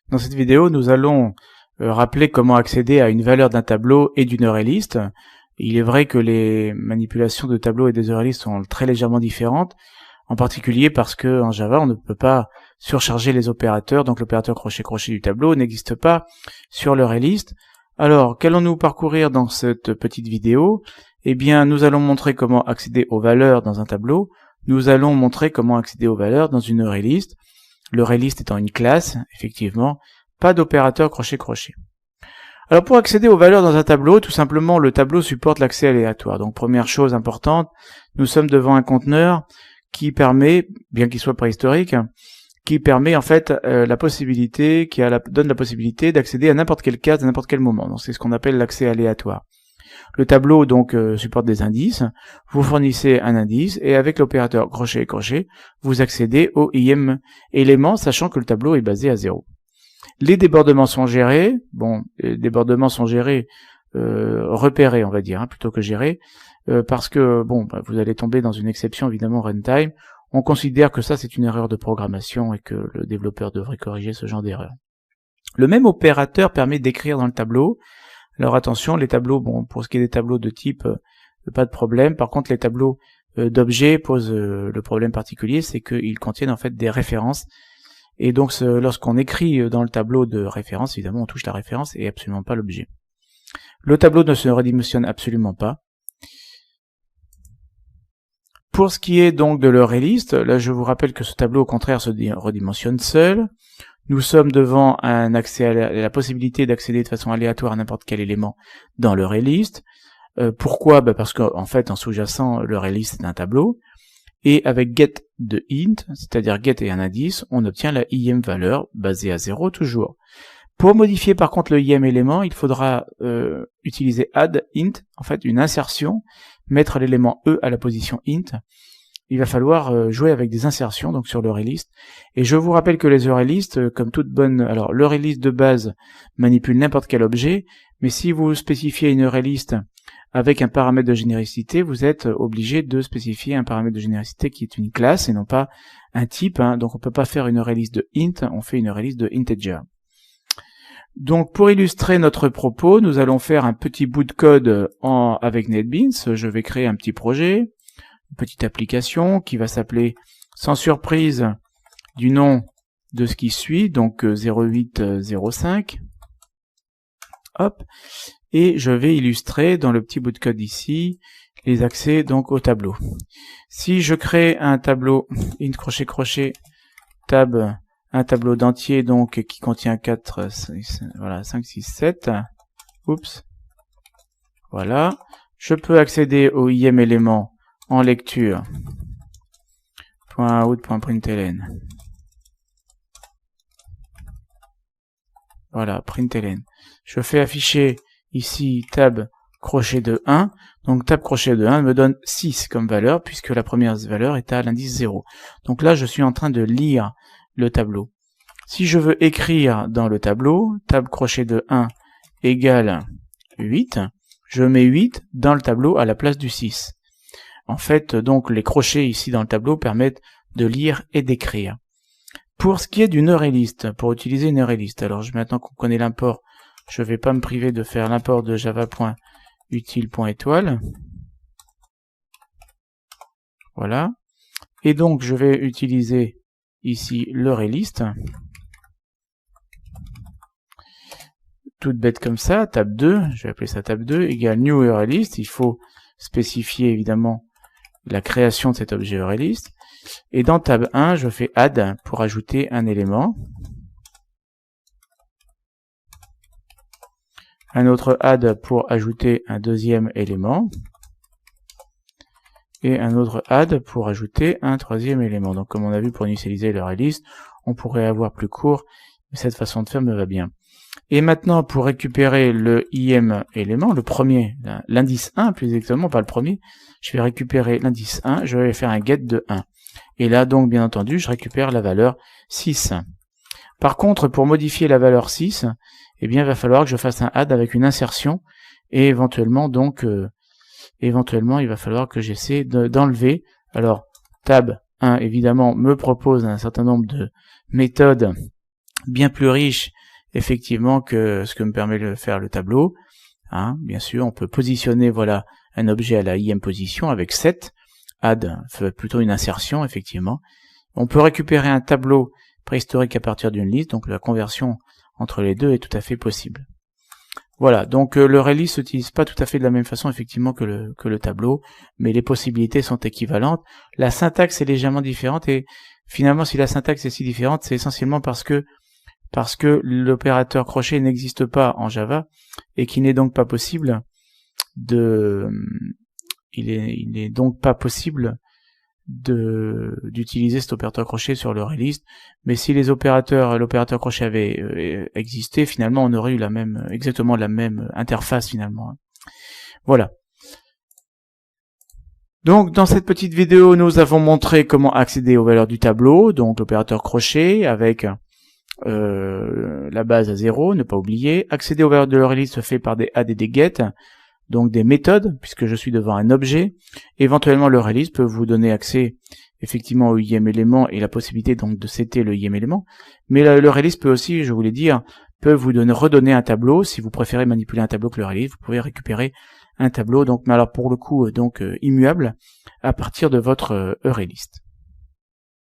Dans cette vidéo, nous allons rappeler comment accéder à une valeur d'un tableau et d'une arraylist. Il est vrai que les manipulations de tableaux et des arraylists sont très légèrement différentes, en particulier parce que en Java, on ne peut pas surcharger les opérateurs, donc l'opérateur crochet-crochet du tableau n'existe pas sur l'arraylist. Alors, qu'allons-nous parcourir dans cette petite vidéo? Eh bien, nous allons montrer comment accéder aux valeurs dans un tableau. Nous allons montrer comment accéder aux valeurs dans une arraylist. L'arraylist étant une classe, effectivement, pas d'opérateur crochet-crochet. Alors pour accéder aux valeurs dans un tableau, tout simplement le tableau supporte l'accès aléatoire. Donc première chose importante, nous sommes devant un conteneur qui permet, bien qu'il soit préhistorique, qui permet en fait la possibilité, donne la possibilité d'accéder à n'importe quelle case à n'importe quel moment. Donc c'est ce qu'on appelle l'accès aléatoire. Le tableau donc supporte des indices, vous fournissez un indice et avec l'opérateur crochet-crochet, vous accédez au IM élément, sachant que le tableau est basé à 0. Les débordements sont gérés, les débordements sont gérés, repérés on va dire, plutôt que gérés, parce que vous allez tomber dans une exception évidemment runtime. On considère que ça c'est une erreur de programmation et que le développeur devrait corriger ce genre d'erreur. Le même opérateur permet d'écrire dans le tableau. Alors attention, les tableaux, pour ce qui est des tableaux de type, pas de problème. Par contre, les tableaux d'objets posent le problème particulier, c'est qu'ils contiennent en fait des références. Et donc, lorsqu'on écrit dans le tableau de référence, évidemment, on touche la référence et absolument pas l'objet. Le tableau ne se redimensionne absolument pas. Pour ce qui est donc de l'arraylist, là, je vous rappelle que ce tableau, au contraire, se redimensionne seul. Nous sommes devant un accès à la possibilité d'accéder de façon aléatoire à n'importe quel élément dans l'arraylist. Pourquoi? Parce qu'en fait, en sous-jacent, l'arraylist est un tableau. Et avec get de int, c'est-à-dire get et un indice, on obtient la im valeur basée à 0 toujours. Pour modifier par contre le im élément, il faudra utiliser add int, en fait une insertion, mettre l'élément e à la position int. Il va falloir jouer avec des insertions donc sur l'arraylist. Et je vous rappelle que les arraylists, comme toute bonne... Alors l'arraylist de base manipule n'importe quel objet, mais si vous spécifiez une arraylist avec un paramètre de généricité, vous êtes obligé de spécifier un paramètre de généricité qui est une classe et non pas un type. Donc on ne peut pas faire une arraylist de int, on fait une arraylist de integer. Donc pour illustrer notre propos, nous allons faire un petit bout de code avec NetBeans. Je vais créer un petit projet, une petite application qui va s'appeler sans surprise du nom de ce qui suit, donc 0805. Hop. Et je vais illustrer dans le petit bout de code ici les accès donc au tableau. Si je crée un tableau int crochet tab, un tableau d'entier donc qui contient 5, 6, 7. Oups. Voilà. Je peux accéder au im élément en lecture .out.println. Voilà, println. Je fais afficher ici tab crochet de 1. Donc tab crochet de 1 me donne 6 comme valeur puisque la première valeur est à l'indice 0. Donc là, je suis en train de lire le tableau. Si je veux écrire dans le tableau, tab crochet de 1 égale 8, je mets 8 dans le tableau à la place du 6. En fait, donc les crochets ici dans le tableau permettent de lire et d'écrire. Pour ce qui est d'une arraylist, pour utiliser une arraylist, alors maintenant qu'on connaît l'import, je ne vais pas me priver de faire l'import de java.util.étoile. Voilà. Et donc je vais utiliser ici l'arraylist. Toute bête comme ça, tab 2, je vais appeler ça tab 2, égale new arraylist. Il faut spécifier évidemment la création de cet objet arraylist. Et dans tab 1, je fais add pour ajouter un élément. Un autre add pour ajouter un deuxième élément. Et un autre add pour ajouter un troisième élément. Donc comme on a vu pour initialiser l'arraylist, on pourrait avoir plus court, mais cette façon de faire me va bien. Et maintenant, pour récupérer le im élément, le premier, l'indice 1 plus exactement, pas le premier, je vais récupérer l'indice 1, je vais faire un get de 1. Et là, donc, bien entendu, je récupère la valeur 6. Par contre, pour modifier la valeur 6, eh bien, il va falloir que je fasse un add avec une insertion, et éventuellement, donc, il va falloir que j'essaie d'enlever. Alors, tab 1, évidemment, me propose un certain nombre de méthodes bien plus riche effectivement que ce que me permet de faire le tableau. Hein, bien sûr, on peut positionner voilà un objet à la ième position avec set, add fait plutôt une insertion effectivement. On peut récupérer un tableau préhistorique à partir d'une liste, donc la conversion entre les deux est tout à fait possible. Voilà, donc le release s'utilise pas tout à fait de la même façon effectivement que le tableau, mais les possibilités sont équivalentes. La syntaxe est légèrement différente et finalement si la syntaxe est si différente, c'est essentiellement parce que l'opérateur crochet n'existe pas en Java et qu'il n'est donc pas possible il est donc pas possible d'utiliser cet opérateur crochet sur le release, mais si l'opérateur crochet avait existé, finalement on aurait eu exactement la même interface finalement. Voilà. Donc dans cette petite vidéo, nous avons montré comment accéder aux valeurs du tableau, donc l'opérateur crochet avec la base à 0, ne pas oublier. Accéder aux valeurs de la release se fait par des add et des get, donc des méthodes, puisque je suis devant un objet. Éventuellement, le release peut vous donner accès effectivement au ième élément et la possibilité donc de setter le ième élément. Mais le release peut aussi, je voulais dire, peut vous redonner un tableau. Si vous préférez manipuler un tableau que le release, vous pouvez récupérer un tableau, donc, mais alors pour le coup, donc immuable, à partir de votre release.